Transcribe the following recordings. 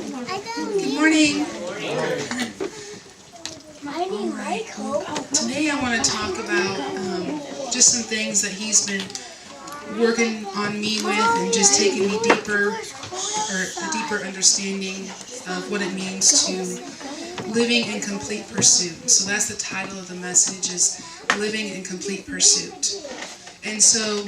Good morning. My name is Michael. Today I want to talk about just some things that he's been working on me with and just taking me deeper, or a deeper understanding of what it means to living in complete pursuit. So that's the title of the message, is Living in Complete Pursuit. And so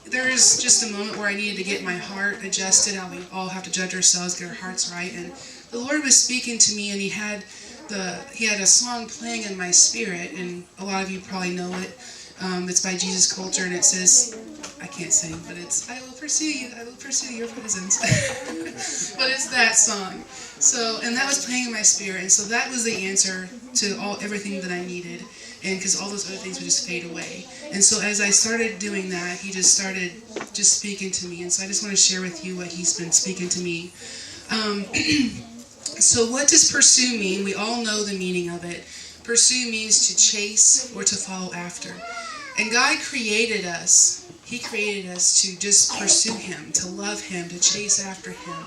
there is just a moment where I needed to get my heart adjusted. How we all have to judge ourselves, get our hearts right. And the Lord was speaking to me, and He had a song playing in my spirit, and a lot of you probably know it. It's by Jesus Culture, and it says, I can't sing, but it's, I will pursue you, I will pursue your presence. But it's that song. So, and that was playing in my spirit, and so that was the answer to everything that I needed, and because all those other things would just fade away. And so as I started doing that, He just started just speaking to me, and so I just want to share with you what He's been speaking to me. So what does pursue mean? We all know the meaning of it. Pursue means to chase or to follow after. And God created us. He created us to just pursue Him, to love Him, to chase after Him.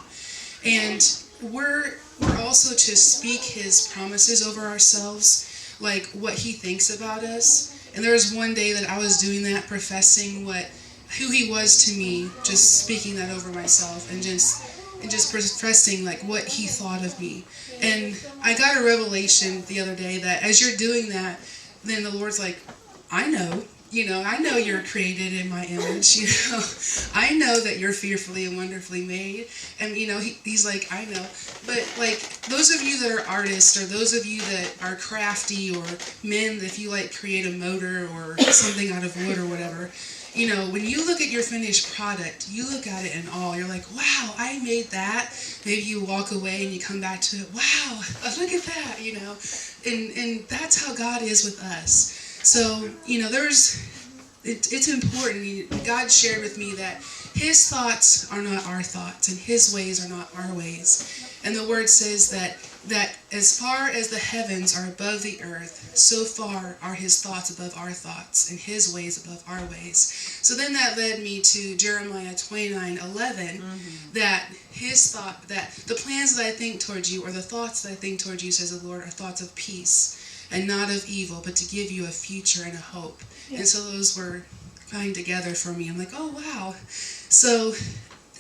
And we're also to speak His promises over ourselves, like what He thinks about us. And there was one day that I was doing that, professing who He was to me, just speaking that over myself, and just professing like what He thought of me. And I got a revelation the other day that as you're doing that, then the Lord's like, I know you're created in my image, I know that you're fearfully and wonderfully made. And He's like, I know. But like those of you that are artists, or those of you that are crafty, or men, if you like create a motor or something out of wood or whatever, when you look at your finished product, you look at it in awe. You're like, wow, I made that. Maybe you walk away and you come back to it, wow, look at that, And that's how God is with us. So, it's important. God shared with me that His thoughts are not our thoughts, and His ways are not our ways. And the Word says that as far as the heavens are above the earth, so far are His thoughts above our thoughts, and His ways above our ways. So then that led me to Jeremiah 29:11, that His thought, that the plans that I think towards you, or the thoughts that I think towards you, says the Lord, are thoughts of peace and not of evil, but to give you a future and a hope. Yeah. And so those were coming together for me. I'm like, oh wow. So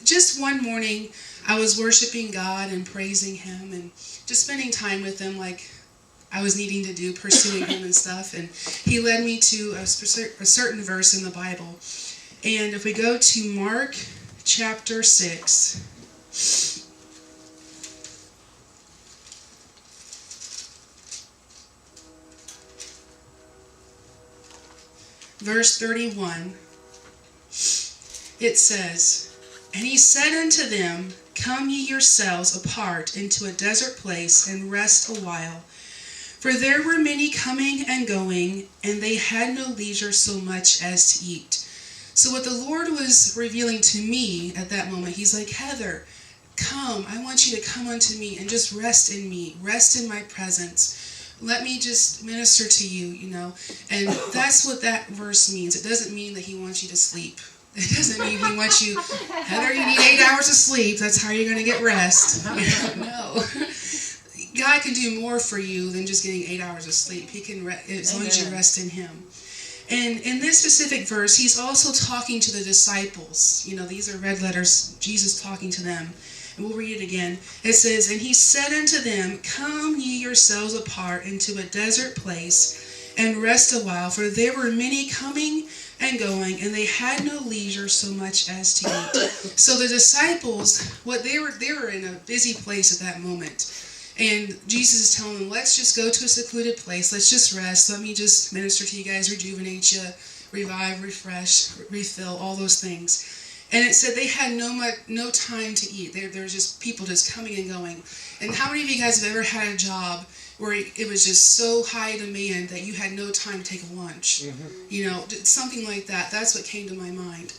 just one morning, I was worshiping God and praising Him and just spending time with Him like I was needing to do, pursuing Him and stuff. And He led me to a certain verse in the Bible. And if we go to Mark chapter 6, verse 31, it says, And He said unto them, Come ye yourselves apart into a desert place, and rest a while. For there were many coming and going, and they had no leisure so much as to eat. So what the Lord was revealing to me at that moment, He's like, Heather, come, I want you to come unto me and just rest in me, rest in my presence. Let me just minister to you, And that's what that verse means. It doesn't mean that He wants you to sleep. It doesn't mean He wants you, Heather, you need 8 hours of sleep. That's how you're going to get rest. No. God can do more for you than just getting 8 hours of sleep. He can, as long as you rest in Him. And in this specific verse, He's also talking to the disciples. These are red letters, Jesus talking to them. And we'll read it again. It says, And He said unto them, Come ye yourselves apart into a desert place, and rest a while, for there were many coming and going, and they had no leisure so much as to eat. So the disciples, they were in a busy place at that moment. And Jesus is telling them, let's just go to a secluded place. Let's just rest. Let me just minister to you guys, rejuvenate you, revive, refresh, refill, all those things. And it said they had no time to eat. There's just people just coming and going. And how many of you guys have ever had a job where it was just so high demand that you had no time to take a lunch? Something like that. That's what came to my mind.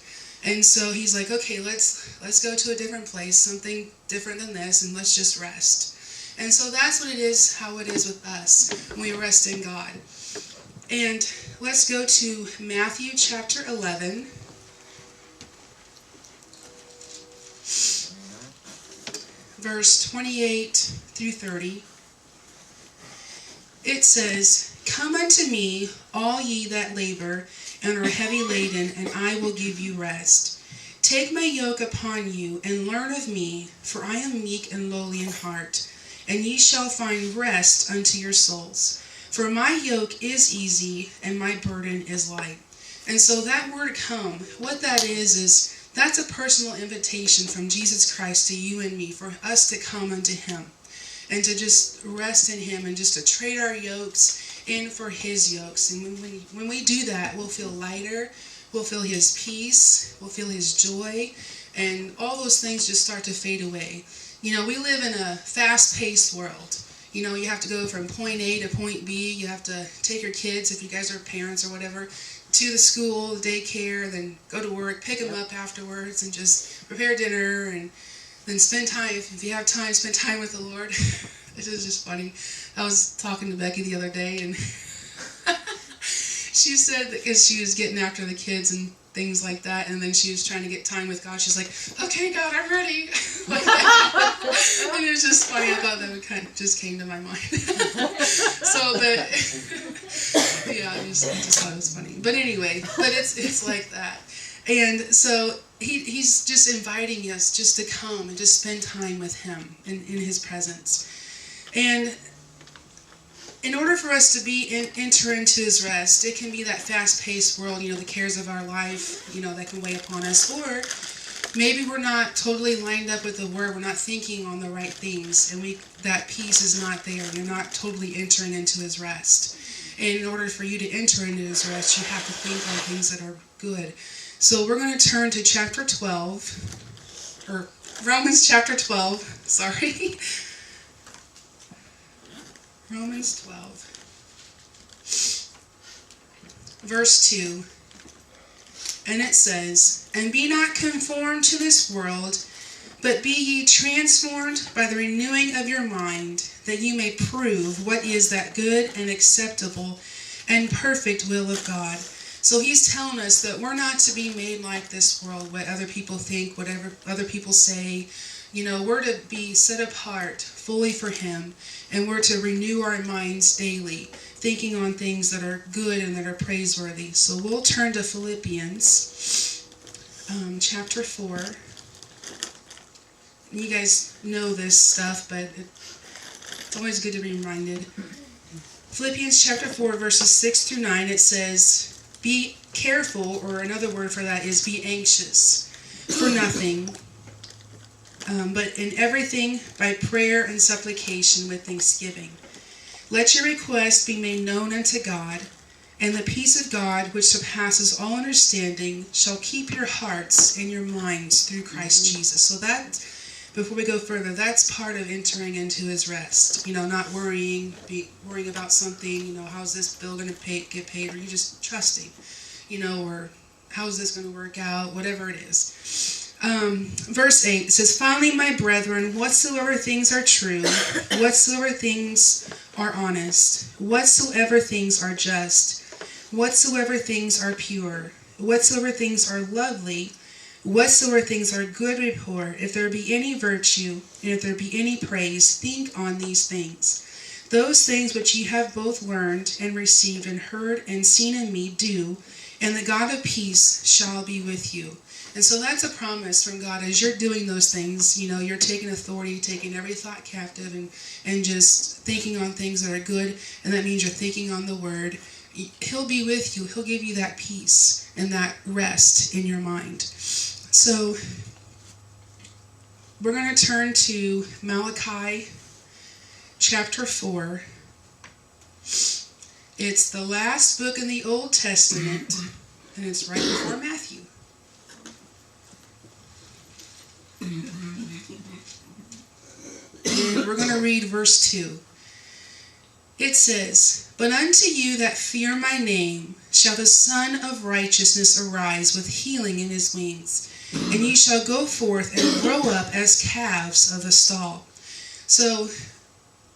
And so He's like, okay, let's go to a different place, something different than this, and let's just rest. And so that's what it is, how it is with us when we rest in God. And let's go to Matthew chapter 11. verse 28 through 30. It says, "Come unto me, all ye that labor and are heavy laden, and I will give you rest. Take my yoke upon you, and learn of me, for I am meek and lowly in heart, and ye shall find rest unto your souls. For my yoke is easy, and my burden is light." And so that word "come," what that is that's a personal invitation from Jesus Christ to you and me, for us to come unto him, and to just rest in him, and just to trade our yokes in for his yokes. And when we do that, we'll feel lighter, we'll feel his peace, we'll feel his joy, and all those things just start to fade away. You know, we live in a fast-paced world. You know, you have to go from point A to point B. You have to take your kids, if you guys are parents or whatever, to the school, the daycare, then go to work, pick them up afterwards, and just prepare dinner, and then spend time, if you have time, spend time with the Lord. It is just funny. I was talking to Becky the other day, and she said that because she was getting after the kids and things like that, and then she was trying to get time with God, she's like, "Okay, God, I'm ready." Like that. And it was just funny. I thought that would kind of just came to my mind. So, but yeah, I just thought it was funny. But anyway, but it's like that. And so he's just inviting us just to come and just spend time with him in his presence. And in order for us to enter into his rest, it can be that fast-paced world, you know, the cares of our life, you know, that can weigh upon us. Or maybe we're not totally lined up with the word. We're not thinking on the right things, and that peace is not there. You're not totally entering into his rest. And in order for you to enter into his rest, you have to think on things that are good. So we're going to turn to chapter 12, or Romans chapter 12, sorry. Romans 12, verse 2, and it says, "And be not conformed to this world, but be ye transformed by the renewing of your mind, that you may prove what is that good and acceptable and perfect will of God." So he's telling us that we're not to be made like this world, what other people think, whatever other people say. You know, we're to be set apart fully for him, and we're to renew our minds daily, thinking on things that are good and that are praiseworthy. So we'll turn to Philippians chapter 4. You guys know this stuff, but it's always good to be reminded. Philippians chapter 4, verses 6 through 9, it says, "Be careful," or another word for that is "be anxious for nothing, but in everything by prayer and supplication with thanksgiving. Let your requests be made known unto God, and the peace of God, which surpasses all understanding, shall keep your hearts and your minds through Christ Jesus. So that, before we go further, that's part of entering into his rest. You know, not worrying about something, you know, how's this bill going to get paid, or you just trusting, you know, or how's this going to work out, whatever it is. Verse 8, it says, "Finally, my brethren, whatsoever things are true, whatsoever things are honest, whatsoever things are just, whatsoever things are pure, whatsoever things are lovely, whatsoever things are good report, if there be any virtue, and if there be any praise, think on these things. Those things which ye have both learned and received and heard and seen in me, do, and the God of peace shall be with you." And so that's a promise from God. As you're doing those things, you know, you're taking authority, taking every thought captive, and just thinking on things that are good, and that means you're thinking on the word. He'll be with you. He'll give you that peace and that rest in your mind. So we're going to turn to Micah chapter 4. It's the last book in the Old Testament, and it's right before Matthew. And we're going to read verse 2. It says, "But unto you that fear my name shall the Son of Righteousness arise with healing in his wings, and ye shall go forth and grow up as calves of a stall." So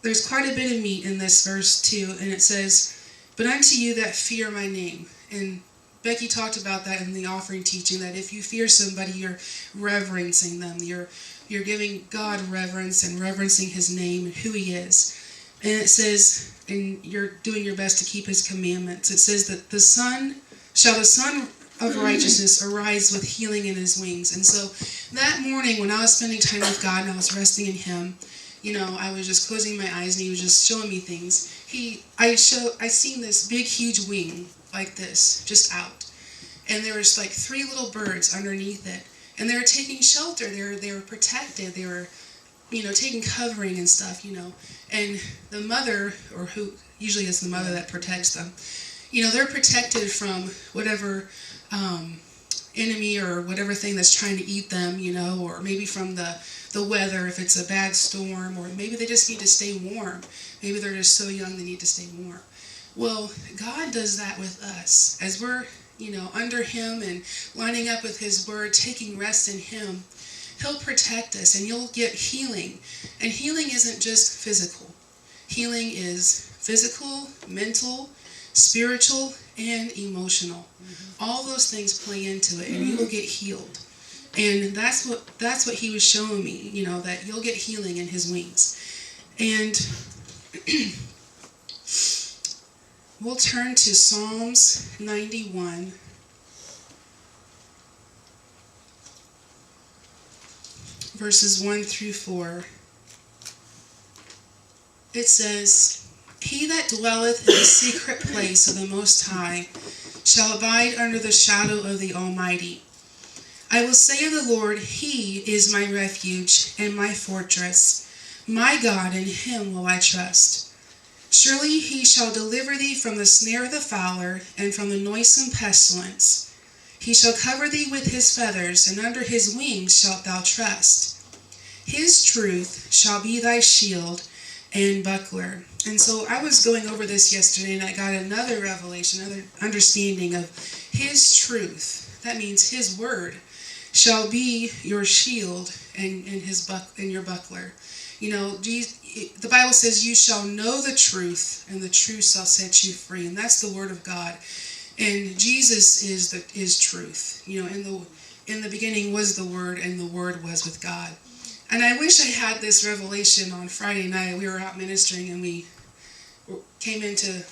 there's quite a bit of meat in this verse 2, and it says, "But unto you that fear my name." And Becky talked about that in the offering teaching, that if you fear somebody, you're reverencing them, you're you're giving God reverence and reverencing his name and who he is. And it says, and you're doing your best to keep his commandments. It says that the Son of righteousness arise with healing in his wings. And so that morning when I was spending time with God and I was resting in him, I was just closing my eyes and he was just showing me things. I seen this big, huge wing like this, just out. And there was like 3 little birds underneath it. And they were taking shelter. They were protected. They were, taking covering and stuff, And the mother, or who usually is the mother that protects them, they're protected from whatever enemy or whatever thing that's trying to eat them, or maybe from the weather if it's a bad storm, or maybe they just need to stay warm. Maybe they're just so young they need to stay warm. Well, God does that with us. As we're, under him and lining up with his word, taking rest in him, he'll protect us and you'll get healing. And healing isn't just physical. Healing is physical, mental, spiritual, and emotional. Mm-hmm. All those things play into it, and you will get healed. And that's what he was showing me, that you'll get healing in his wings. And we'll turn to Psalms 91. Verses 1 through 4. It says, "He that dwelleth in the secret place of the Most High shall abide under the shadow of the Almighty. I will say of the Lord, he is my refuge and my fortress. My God, in him will I trust. Surely he shall deliver thee from the snare of the fowler and from the noisome pestilence. He shall cover thee with his feathers, and under his wings shalt thou trust. His truth shall be thy shield and buckler." And so I was going over this yesterday, and I got another revelation, another understanding of his truth. That means his word shall be your shield and your buckler. The Bible says, "You shall know the truth, and the truth shall set you free." And that's the word of God. And Jesus is truth. In the beginning was the Word, and the Word was with God. And I wish I had this revelation on Friday night. We were out ministering, and we came into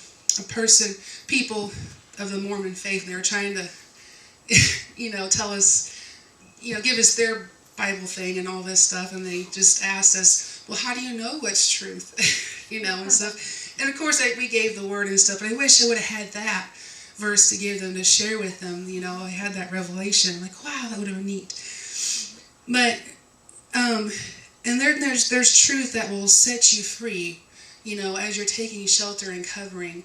people of the Mormon faith, and they were trying to, tell us, give us their Bible thing and all this stuff. And they just asked us, well, how do you know what's truth? And stuff. And of course, we gave the word and stuff, but I wish I would have had that verse to give them, to share with them. I had that revelation. I'm like, wow, that would have been neat. But, and there's truth that will set you free, as you're taking shelter and covering.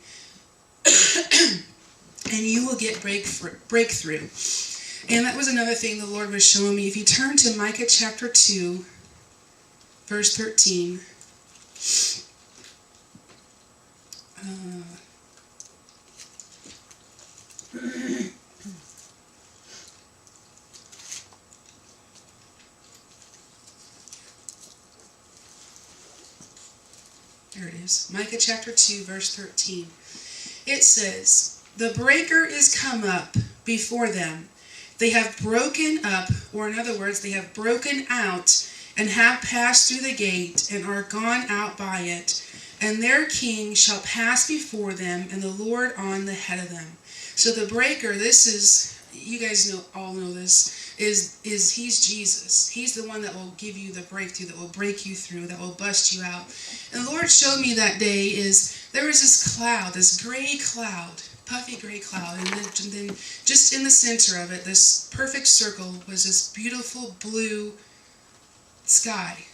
And you will get breakthrough. And that was another thing the Lord was showing me. If you turn to Micah chapter 2, verse 13. There it is. Micah chapter 2, verse 13. It says, "The breaker is come up before them. They have broken up," or in other words, they have broken out and have passed through the gate and are gone out by it. And their king shall pass before them, and the Lord on the head of them. So the breaker, this is, you guys all know this, is he's Jesus. He's the one that will give you the breakthrough, that will break you through, that will bust you out. And the Lord showed me that day there was this cloud, this gray cloud, puffy gray cloud, and then just in the center of it, this perfect circle, was this beautiful blue sky.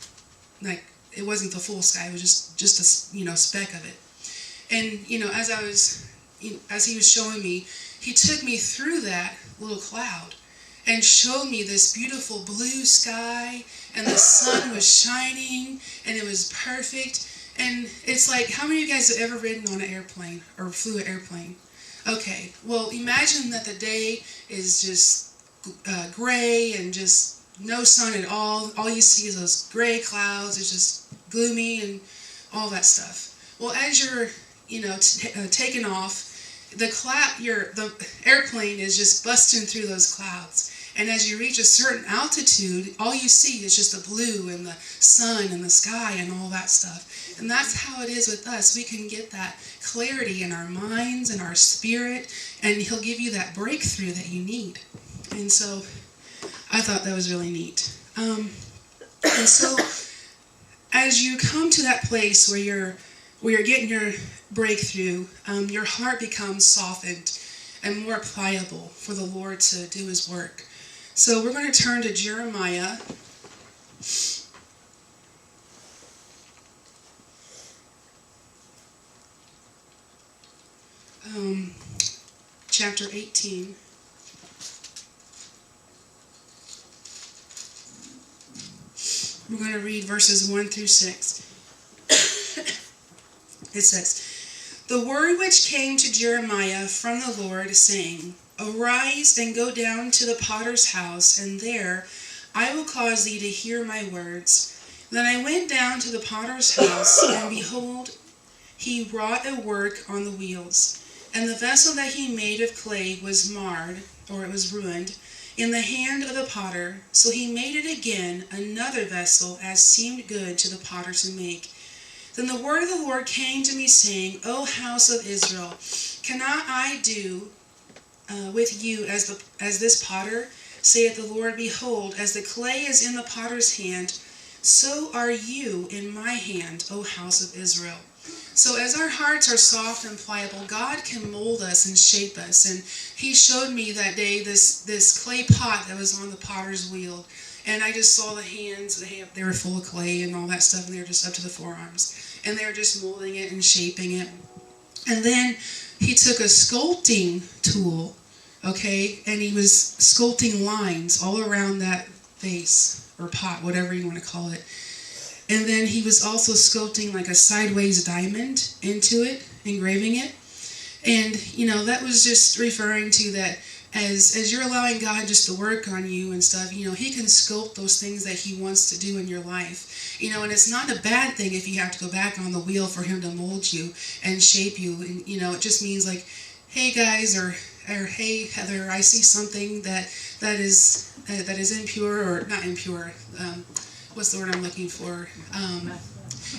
Like, it wasn't the full sky, it was just a speck of it. And as he was showing me, he took me through that little cloud and showed me this beautiful blue sky, and the sun was shining, and it was perfect. And it's like, how many of you guys have ever ridden on an airplane or flew an airplane? Okay, well, imagine that the day is just gray and just no sun at all. All you see is those gray clouds. It's just gloomy and all that stuff. Well, as you're, taking off, the airplane is just busting through those clouds, And as you reach a certain altitude, all you see is just the blue and the sun and the sky and all that stuff. And that's how it is with us. We can get that clarity in our minds and our spirit, and he'll give you that breakthrough that you need. And so I thought that was really neat. And so as you come to that place where you're getting your breakthrough, your heart becomes softened and more pliable for the Lord to do his work. So we're going to turn to Jeremiah. Chapter 18. We're going to read verses 1 through 6. It says, "The word which came to Jeremiah from the Lord, saying, Arise and go down to the potter's house, and there I will cause thee to hear my words. Then I went down to the potter's house, and behold, he wrought a work on the wheels. And the vessel that he made of clay was marred, or it was ruined, in the hand of the potter. So he made it again another vessel, as seemed good to the potter to make. Then the word of the Lord came to me, saying, O house of Israel, cannot I do with you as this potter? Saith the Lord, Behold, as the clay is in the potter's hand, so are you in my hand, O house of Israel." So as our hearts are soft and pliable, God can mold us and shape us. And he showed me that day this clay pot that was on the potter's wheel. And I just saw the hands. They were full of clay and all that stuff, and they were just up to the forearms. And they were just molding it and shaping it. And then he took a sculpting tool, okay, and he was sculpting lines all around that vase or pot, whatever you want to call it. And then he was also sculpting like a sideways diamond into it, engraving it. And, that was just referring to that as you're allowing God just to work on you and stuff, he can sculpt those things that he wants to do in your life. And it's not a bad thing if you have to go back on the wheel for him to mold you and shape you. And, it just means like, hey guys, or hey Heather, I see something that is impure, or not impure, what's the word I'm looking for?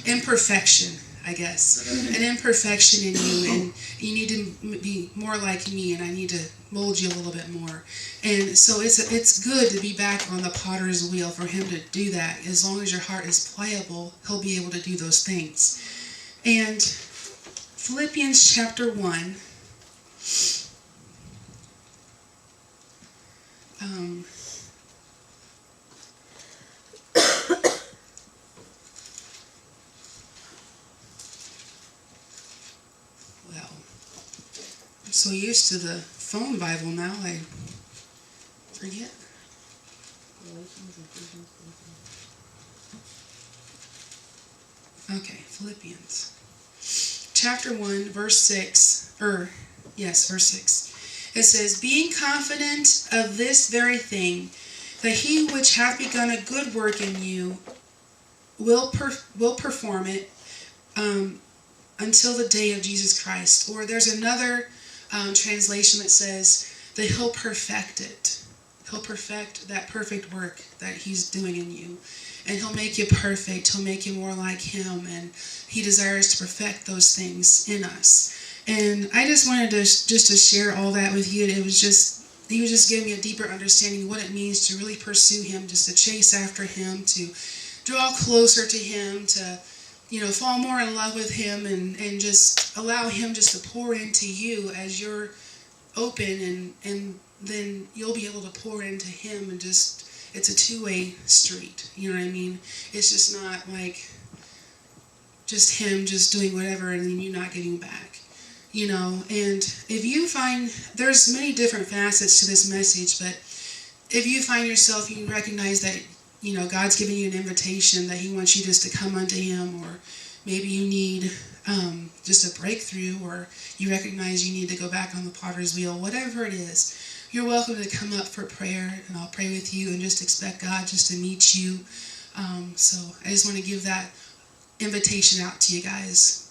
Imperfection, I guess. An imperfection in you, and you need to be more like me, and I need to mold you a little bit more. And so it's good to be back on the potter's wheel for him to do that. As long as your heart is pliable, he'll be able to do those things. And Philippians chapter 1. I'm so used to the phone Bible now, I forget. Okay, Philippians. Chapter 1, verse 6. Verse 6. It says, "Being confident of this very thing, that he which hath begun a good work in you will perform it until the day of Jesus Christ." Or there's another translation that says that he'll perfect it. He'll perfect that perfect work that he's doing in you. And he'll make you perfect. He'll make you more like him. And he desires to perfect those things in us. And I just wanted to share all that with you. He was just giving me a deeper understanding of what it means to really pursue him, just to chase after him, to draw closer to him, to fall more in love with him, and just allow him just to pour into you as you're open, and then you'll be able to pour into him, and just, it's a two-way street, you know what I mean? It's just not like just him just doing whatever and then you not giving back, and if you find, there's many different facets to this message, but if you find yourself, you recognize that God's giving you an invitation that he wants you just to come unto him, or maybe you need just a breakthrough, or you recognize you need to go back on the potter's wheel, whatever it is, you're welcome to come up for prayer, and I'll pray with you and just expect God just to meet you. So I just want to give that invitation out to you guys.